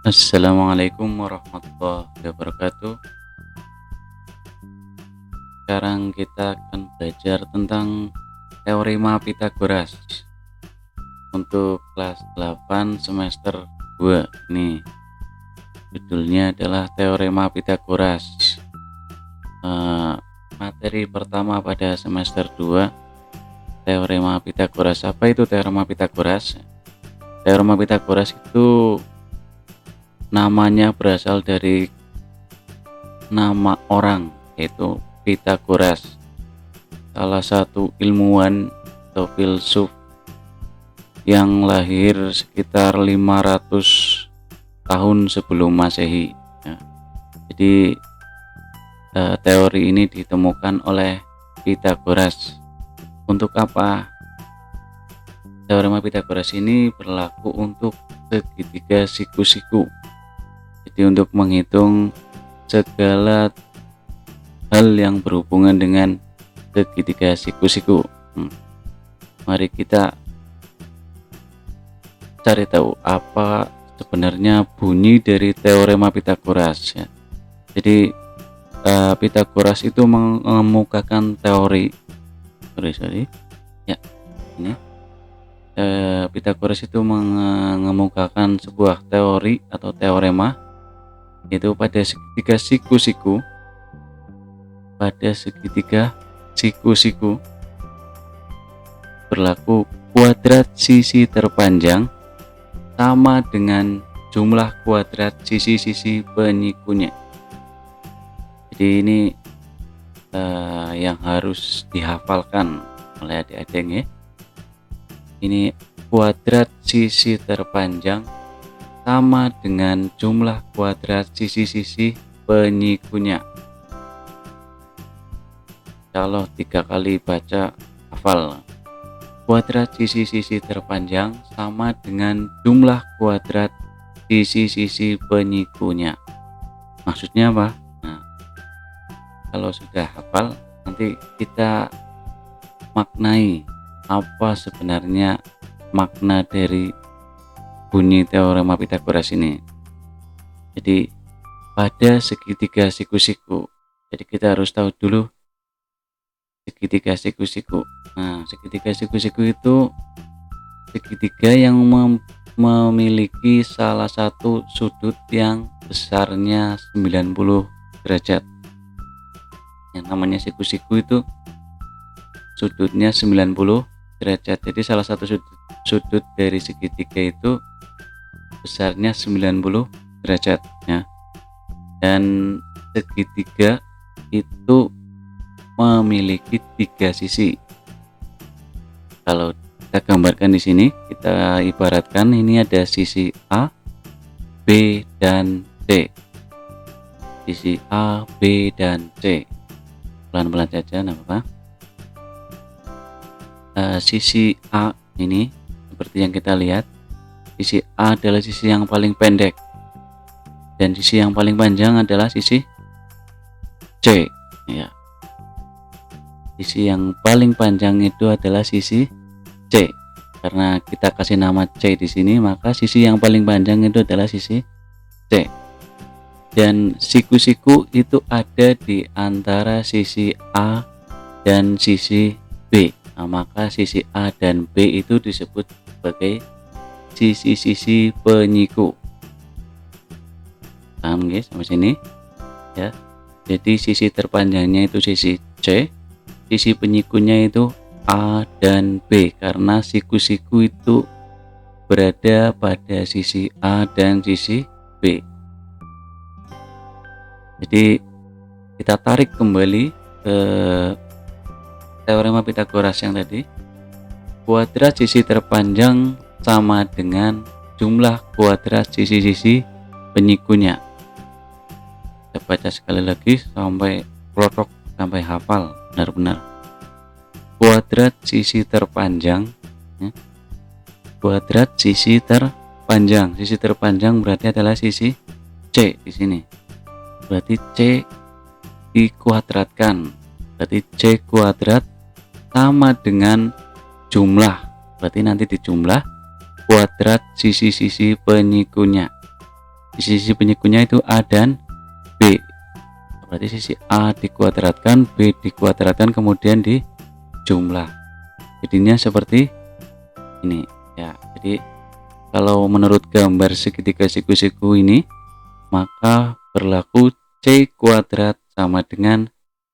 Assalamualaikum warahmatullahi wabarakatuh. Sekarang kita akan belajar tentang teorema Pythagoras untuk kelas 8 semester 2. Nih, judulnya adalah teorema Pythagoras. Materi pertama pada semester 2, teorema Pythagoras. Apa itu teorema Pythagoras? Teorema Pythagoras itu namanya berasal dari nama orang, yaitu Pythagoras, salah satu ilmuwan atau filsuf yang lahir sekitar 500 tahun sebelum Masehi. Ya. Jadi teori ini ditemukan oleh Pythagoras. Untuk apa? Teorema Pythagoras ini berlaku untuk segitiga siku-siku. Jadi untuk menghitung segala hal yang berhubungan dengan segitiga siku-siku. Mari kita cari tahu apa sebenarnya bunyi dari teorema Pythagoras, ya. Jadi Pythagoras itu mengemukakan teori ya ini Pythagoras itu mengemukakan sebuah teori atau teorema, yaitu pada segitiga siku-siku berlaku kuadrat sisi terpanjang sama dengan jumlah kuadrat sisi-sisi penyikunya. Jadi ini yang harus dihafalkan oleh adik-adik, ya. Ini kuadrat sisi terpanjang sama dengan jumlah kuadrat sisi-sisi penyikunya. Kalau 3 kali baca, hafal. Kuadrat sisi-sisi terpanjang sama dengan jumlah kuadrat sisi-sisi penyikunya. Maksudnya apa? Nah, kalau sudah hafal, nanti kita maknai apa sebenarnya makna dari bunyi teorema Pythagoras ini. Jadi pada segitiga siku-siku, jadi kita harus tahu dulu segitiga siku-siku. Nah, segitiga siku-siku itu segitiga yang memiliki salah satu sudut yang besarnya 90 derajat. Yang namanya siku-siku itu sudutnya 90 derajat. Jadi salah satu sudut dari segitiga itu besarnya 90 derajat, ya. Dan segitiga itu memiliki 3 sisi. Kalau kita gambarkan di sini, kita ibaratkan ini ada sisi A, B, dan C. Sisi A, B, dan C. Pelan-pelan saja, enggak apa-apa. Sisi A ini seperti yang kita lihat, sisi A adalah sisi yang paling pendek dan sisi yang paling panjang adalah sisi C, ya. Sisi yang paling panjang itu adalah sisi C. Karena kita kasih nama C di sini, maka sisi yang paling panjang itu adalah sisi C. Dan siku-siku itu ada di antara sisi A dan sisi B. Nah, maka sisi A dan B itu disebut sebagai sisi-sisi penyiku. Paham guys sampai sini? Ya. Jadi sisi terpanjangnya itu sisi C, sisi penyikunya itu A dan B, karena siku-siku itu berada pada sisi A dan sisi B. Jadi kita tarik kembali ke teorema Pythagoras yang tadi. Kuadrat sisi terpanjang sama dengan jumlah kuadrat sisi-sisi penyikunya. Kita baca sekali lagi sampai plotok, sampai hafal benar-benar. Kuadrat sisi terpanjang, ya. Kuadrat sisi terpanjang. Sisi terpanjang berarti adalah sisi C di sini. Berarti C dikuadratkan. Berarti C kuadrat sama dengan jumlah. Berarti nanti dijumlah kuadrat sisi-sisi penyikunya. sisi penyikunya itu A dan B. Berarti sisi A dikuadratkan, B dikuadratkan, kemudian dijumlah. Jadinya seperti ini ya. Jadi kalau menurut gambar segitiga siku-siku ini, maka berlaku C kuadrat sama dengan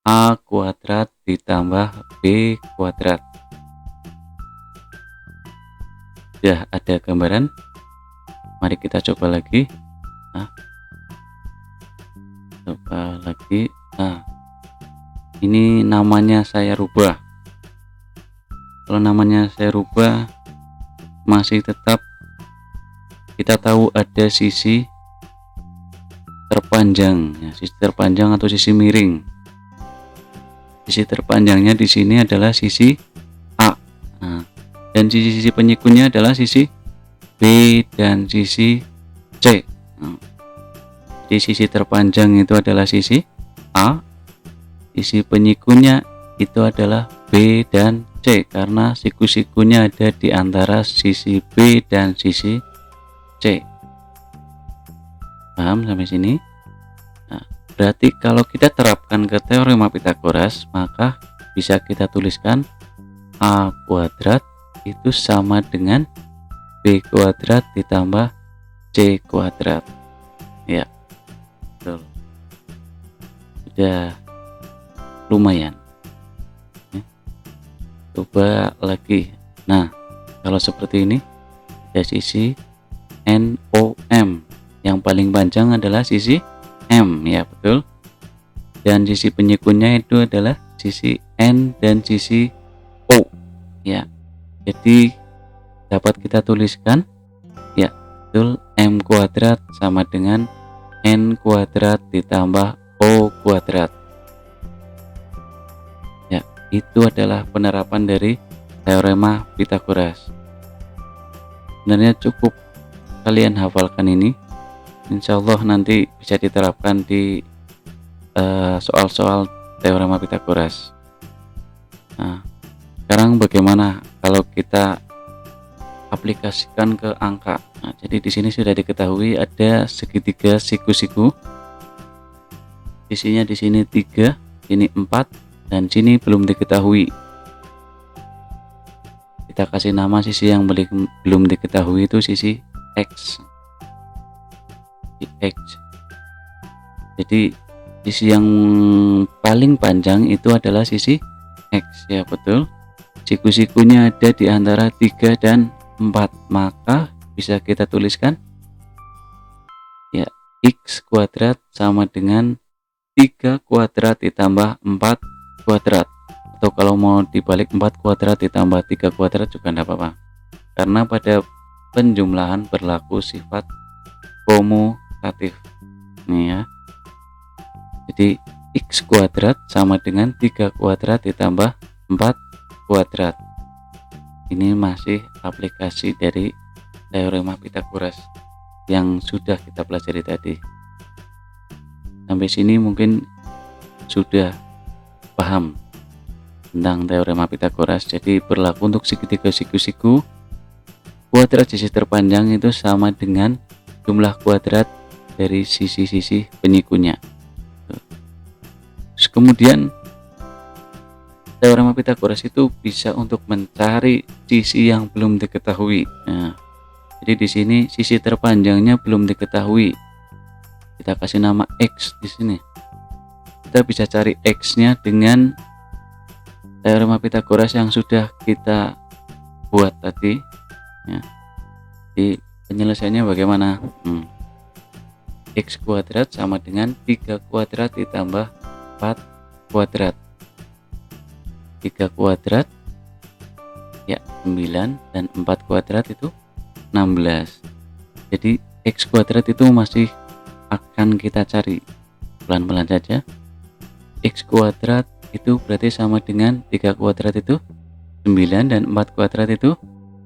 A kuadrat ditambah B kuadrat. Sudah ada gambaran, mari kita coba lagi. Coba lagi. Ini namanya saya rubah. Kalau namanya saya rubah, masih tetap kita tahu ada sisi terpanjang ya, sisi terpanjang atau sisi miring. Sisi terpanjangnya di sini adalah sisi A. Dan sisi penyikunya adalah sisi B dan sisi C. Jadi sisi terpanjang itu adalah sisi A, sisi penyikunya itu adalah B dan C, karena siku-sikunya ada di antara sisi B dan sisi C. Paham sampai sini? Berarti kalau kita terapkan ke teorema Pitagoras, maka bisa kita tuliskan A kuadrat itu sama dengan B kuadrat ditambah C kuadrat. Ya, betul. Sudah lumayan. Coba lagi. Nah, kalau seperti ini, ada sisi NOM. Yang paling panjang adalah sisi M, ya betul. Dan sisi penyikunya itu adalah sisi N dan sisi O, ya. Jadi dapat kita tuliskan, ya betul, M kuadrat sama dengan N kuadrat ditambah O kuadrat. Ya, itu adalah penerapan dari teorema Pitagoras. Sebenarnya cukup kalian hafalkan ini. Insya Allah nanti bisa diterapkan di soal-soal teorema Pitagoras. Nah, sekarang bagaimana kalau kita aplikasikan ke angka? Nah, jadi di sini sudah diketahui ada segitiga siku-siku. Sisinya di sini 3, sini 4, dan sini belum diketahui. Kita kasih nama sisi yang belum diketahui itu sisi X. X. Jadi sisi yang paling panjang itu adalah sisi X, ya betul. Siku-sikunya ada di antara 3 dan 4, maka bisa kita tuliskan ya X kuadrat sama dengan 3 kuadrat ditambah 4 kuadrat, atau kalau mau dibalik 4 kuadrat ditambah 3 kuadrat juga tidak apa-apa, karena pada penjumlahan berlaku sifat komutatif nih ya. Jadi X kuadrat sama dengan 3 kuadrat ditambah 4 kuadrat. Ini masih aplikasi dari teorema Pitagoras yang sudah kita pelajari tadi. Sampai sini mungkin sudah paham tentang teorema Pitagoras. Jadi berlaku untuk segitiga siku-siku, kuadrat sisi terpanjang itu sama dengan jumlah kuadrat dari sisi-sisi penyikunya. Terus kemudian teorema Pitagoras itu bisa untuk mencari sisi yang belum diketahui. Nah, jadi di sini sisi terpanjangnya belum diketahui. Kita kasih nama X di sini. Kita bisa cari X-nya dengan teorema Pitagoras yang sudah kita buat tadi. Ya. Di penyelesaiannya bagaimana? X kuadrat sama dengan 3 kuadrat ditambah 4 kuadrat. 3 kuadrat ya 9, dan 4 kuadrat itu 16. Jadi X kuadrat itu masih akan kita cari pelan-pelan saja. X kuadrat itu berarti sama dengan 3 kuadrat itu 9, dan 4 kuadrat itu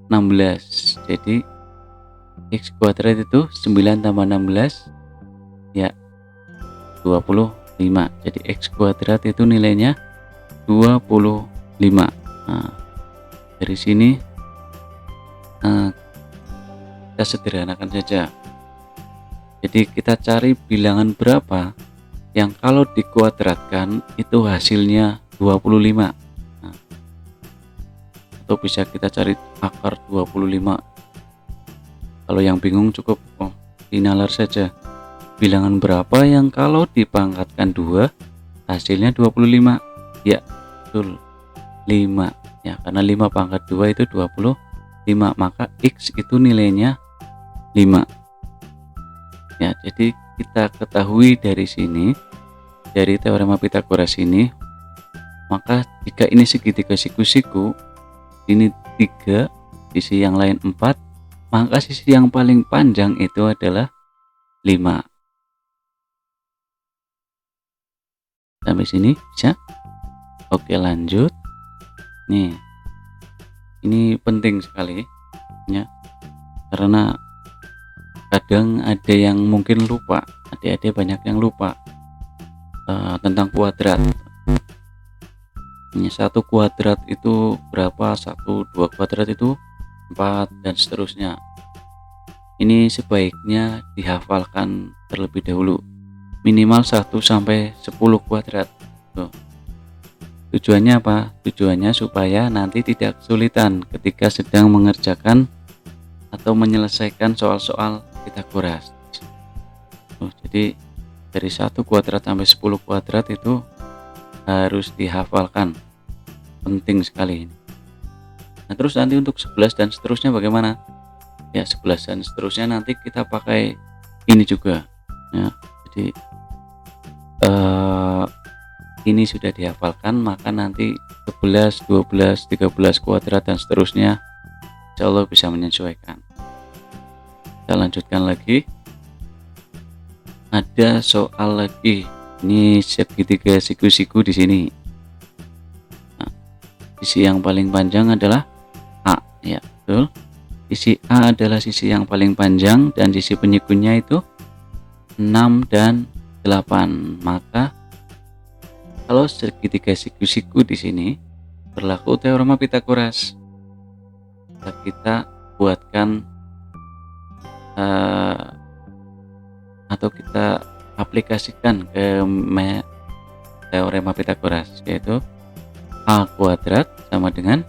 16. Jadi X kuadrat itu 9 tambah 16 ya 25. Jadi X kuadrat itu nilainya 25. Nah, dari sini kita sederhanakan saja. Jadi kita cari bilangan berapa yang kalau dikuadratkan itu hasilnya 25. Nah, atau bisa kita cari akar 25. Kalau yang bingung cukup dinalar saja. Bilangan berapa yang kalau dipangkatkan 2 hasilnya 25? Ya, betul. 5. Ya, karena 5 pangkat 2 itu 25, maka X itu nilainya 5. Ya, jadi kita ketahui dari sini, dari teorema Pythagoras ini, maka jika ini segitiga siku-siku, ini 3, sisi yang lain 4, maka sisi yang paling panjang itu adalah 5. Sampai sini bisa? Oke, lanjut. Nih, ini penting sekali ya, karena kadang ada yang mungkin lupa, adik-adik banyak yang lupa tentang kuadrat. Ini 1 kuadrat itu berapa, 1, 2 kuadrat itu 4, dan seterusnya. Ini sebaiknya dihafalkan terlebih dahulu, minimal 1 sampai 10 kuadrat. Tuh. Tujuannya apa? Tujuannya supaya nanti tidak kesulitan ketika sedang mengerjakan atau menyelesaikan soal-soal Pythagoras. Jadi dari 1 kuadrat sampai 10 kuadrat itu harus dihafalkan, penting sekali ini. Nah, terus nanti untuk 11 dan seterusnya bagaimana? Ya, 11 dan seterusnya nanti kita pakai ini juga ya. Jadi ini sudah dihafalkan, maka nanti 11, 12, 13 kuadrat dan seterusnya insya Allah bisa menyesuaikan. Kita lanjutkan lagi. Ada soal lagi. Ini segitiga siku-siku di sini. Nah, sisi yang paling panjang adalah A, ya betul. Sisi A adalah sisi yang paling panjang dan sisi penyikunya itu 6 dan 8. Maka kalau segitiga siku-siku di sini berlaku teorema Pythagoras. Kita buatkan atau kita aplikasikan ke teorema Pythagoras, yaitu A kuadrat sama dengan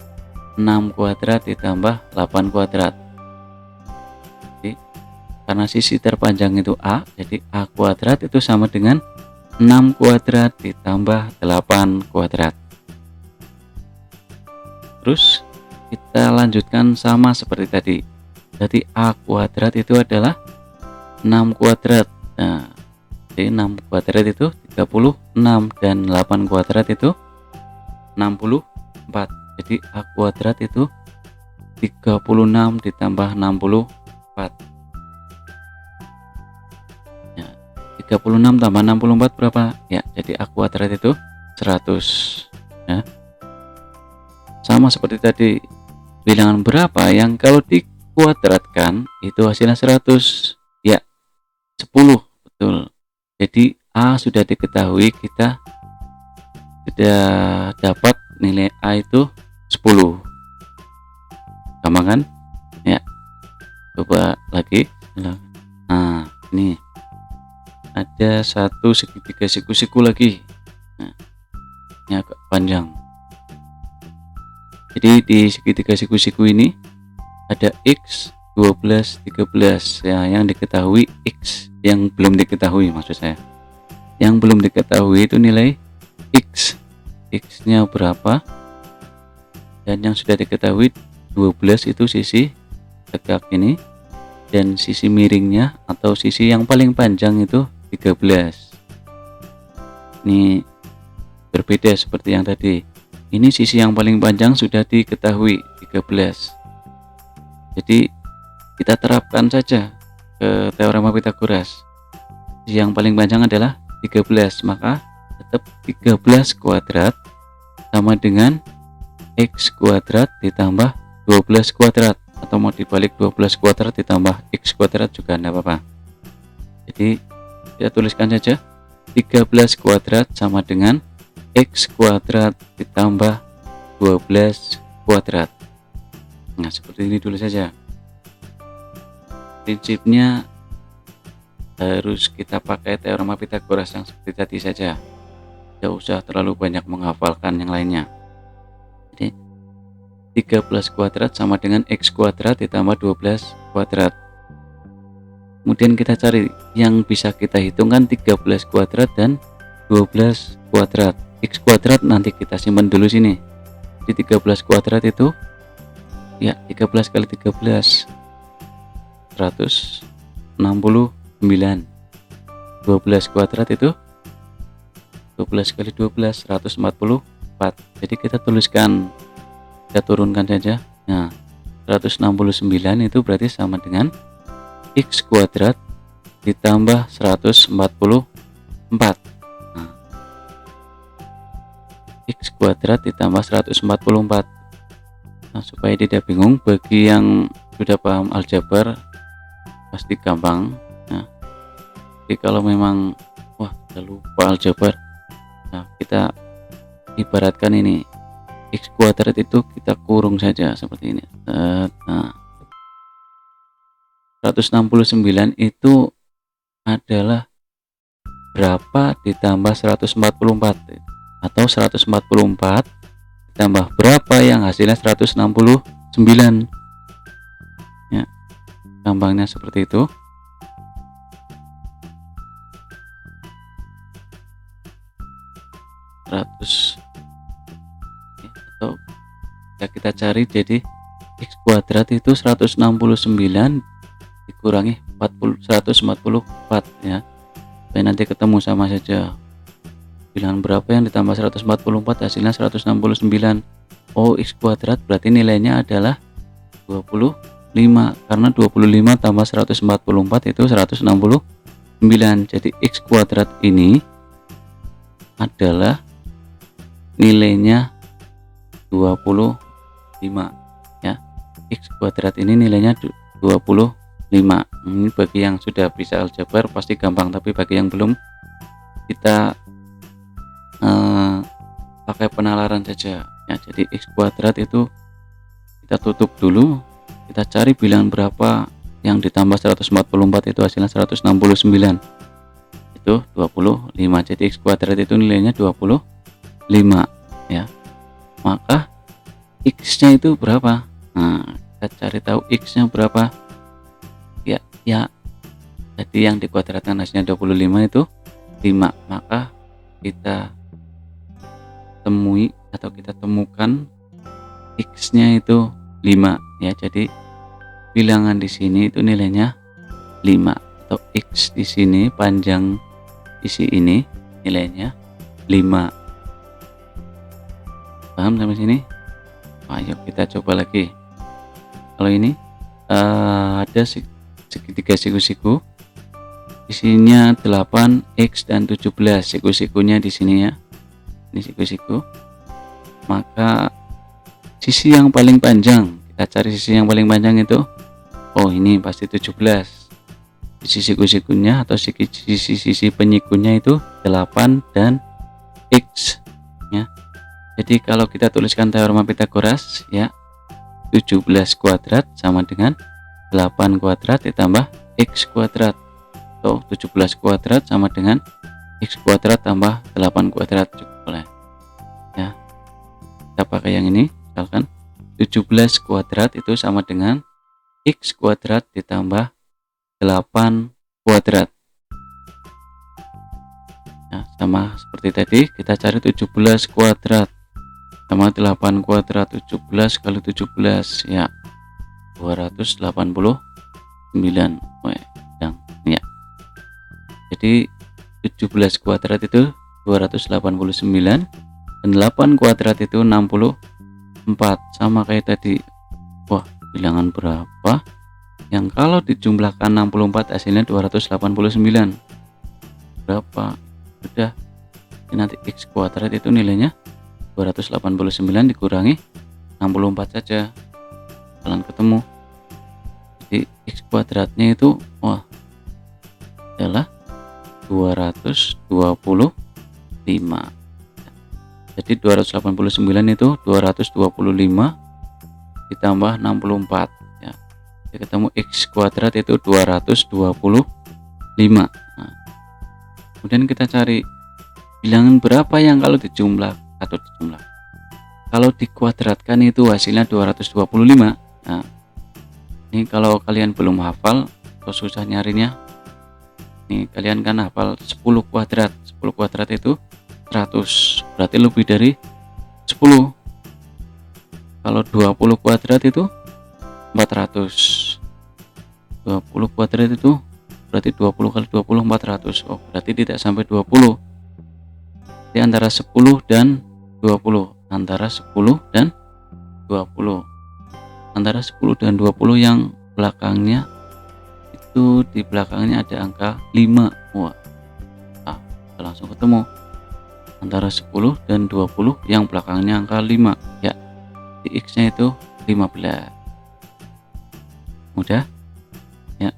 6 kuadrat ditambah 8 kuadrat. Jadi, karena sisi terpanjang itu A, jadi A kuadrat itu sama dengan 6 kuadrat ditambah 8 kuadrat. Terus kita lanjutkan sama seperti tadi. Jadi A kuadrat itu adalah 6 kuadrat. Nah, jadi 6 kuadrat itu 36 dan 8 kuadrat itu 64. Jadi A kuadrat itu 36 ditambah 64. 36 tambah 64 berapa? Ya, jadi A kuadrat itu 100 ya. Sama seperti tadi, bilangan berapa yang kalau dikuadratkan itu hasilnya 100? Ya, 10, betul. Jadi A sudah diketahui, kita sudah dapat nilai A itu 10. Gampang kan? Ya, coba lagi. Nah, ini ada satu segitiga siku-siku lagi. Nah, ini agak panjang. Jadi di segitiga siku-siku ini ada X, 12, 13 ya, yang diketahui X, yang belum diketahui maksud saya. Yang belum diketahui itu nilai X. X-nya berapa? Dan yang sudah diketahui 12 itu sisi tegak ini, dan sisi miringnya atau sisi yang paling panjang itu 13. Ini berbeda seperti yang tadi. Ini sisi yang paling panjang sudah diketahui 13. Jadi kita terapkan saja ke teorema Pythagoras. Sisi yang paling panjang adalah 13, maka tetap 13 kuadrat sama dengan X kuadrat ditambah 12 kuadrat, atau mau dibalik 12 kuadrat ditambah X kuadrat juga tidak apa-apa. Jadi kita tuliskan saja 13 kuadrat sama dengan X kuadrat ditambah 12 kuadrat. Nah, seperti ini dulu saja. Prinsipnya harus kita pakai teorema Pythagoras yang seperti tadi saja, tidak usah terlalu banyak menghafalkan yang lainnya. Jadi 13 kuadrat sama dengan x kuadrat ditambah 12 kuadrat. Kemudian kita cari yang bisa kita hitung kan 13 kuadrat dan 12 kuadrat. X kuadrat nanti kita simpan dulu sini. Di 13 kuadrat itu ya 13 kali 13 169. 12 kuadrat itu 12 kali 12 144. Jadi kita tuliskan, kita turunkan saja. Nah 169 itu berarti sama dengan x kuadrat ditambah 144. Nah, x kuadrat ditambah 144. Nah, supaya tidak bingung, bagi yang sudah paham aljabar pasti gampang. Nah, jadi kalau memang wah udah lupa aljabar, nah kita ibaratkan ini x kuadrat itu kita kurung saja seperti ini. Nah 169 itu adalah berapa ditambah 144, atau 144 ditambah berapa yang hasilnya 169 ya, gampangnya seperti itu. Atau kita cari, jadi x kuadrat itu 169 dikurangi 144 ya, supaya nanti ketemu sama saja. Bilangan berapa yang ditambah 144 hasilnya 169. Oh, x kuadrat berarti nilainya adalah 25, karena 25 tambah 144 itu 169. Jadi x kuadrat ini adalah nilainya 25 ya. X kuadrat ini nilainya 25. Ini bagi yang sudah bisa aljabar pasti gampang, tapi bagi yang belum, kita pakai penalaran saja ya. Jadi x kuadrat itu kita tutup dulu, kita cari bilangan berapa yang ditambah 144 itu hasilnya 169, itu 25. Jadi x kuadrat itu nilainya 25 ya. Maka x nya itu berapa? Nah, kita cari tahu x nya berapa ya. Jadi yang dikuadratkan hasilnya 25 itu 5, maka kita temui atau kita temukan x nya itu 5 ya. Jadi bilangan di sini itu nilainya 5, atau x di sini panjang isi ini nilainya 5. Paham sampai sini? Ayo kita coba lagi. Kalau ini ada segitiga siku-siku, isinya 8x dan 17. Siku-sikunya di sini ya, ini siku-siku. Maka sisi yang paling panjang, kita cari sisi yang paling panjang itu, oh ini pasti 17. Sisi siku-sikunya atau sisi penyikunya itu 8 dan x ya. Jadi kalau kita tuliskan teorema Pythagoras ya, 17 kuadrat sama dengan 8 kuadrat ditambah x kuadrat, atau 17 kuadrat sama dengan x kuadrat tambah 8 kuadrat, cukup boleh ya. Kita pakai yang ini, misalkan 17 kuadrat itu sama dengan x kuadrat ditambah 8 kuadrat ya. Sama seperti tadi, kita cari 17 kuadrat sama 8 kuadrat. 17 kali 17 ya 289 ya. Jadi 17 kuadrat itu 289 dan 8 kuadrat itu 64, sama kayak tadi. Wah, bilangan berapa yang kalau dijumlahkan 64 hasilnya 289? Berapa? Udah, ini nanti x kuadrat itu nilainya 289 dikurangi 64 saja, kalian ketemu. Jadi x kuadratnya itu wah adalah 225. Jadi 289 itu 225 ditambah 64 ya. Jadi ketemu x kuadrat itu 225 5. Nah, kemudian kita cari bilangan berapa yang kalau dijumlah atau dijumlah. Kalau dikuadratkan itu hasilnya 225. Nah, ini kalau kalian belum hafal atau susah nyarinya, nih kalian kan hafal 10 kuadrat. 10 kuadrat itu 100, berarti lebih dari 10. Kalau 20 kuadrat itu 400. 20 kuadrat itu berarti 20 kali 20 400. Oh, berarti tidak sampai 20. Di antara 10 dan 20. Antara 10 dan 20. Antara 10 dan 20 yang belakangnya itu di belakangnya ada angka 5. Wah, nah, kita langsung ketemu antara 10 dan 20 yang belakangnya angka 5 ya. Di X nya itu 15. Mudah ya.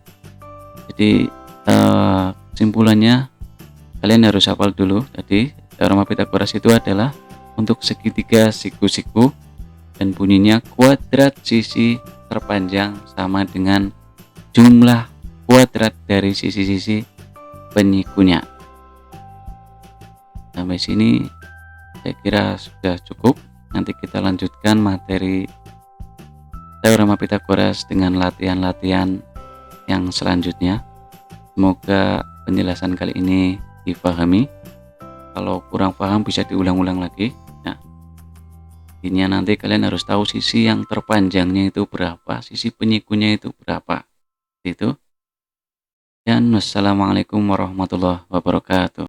Jadi kesimpulannya kalian harus hafal dulu. Jadi teorema Pythagoras itu adalah untuk segitiga siku-siku dan bunyinya kuadrat sisi terpanjang sama dengan jumlah kuadrat dari sisi-sisi penyikunya. Sampai sini saya kira sudah cukup. Nanti kita lanjutkan materi teorema Pythagoras dengan latihan-latihan yang selanjutnya. Semoga penjelasan kali ini dipahami. Kalau kurang paham bisa diulang-ulang lagi. Nah, intinya nanti kalian harus tahu sisi yang terpanjangnya itu berapa, sisi penyikunya itu berapa. Itu. Dan wassalamualaikum warahmatullahi wabarakatuh.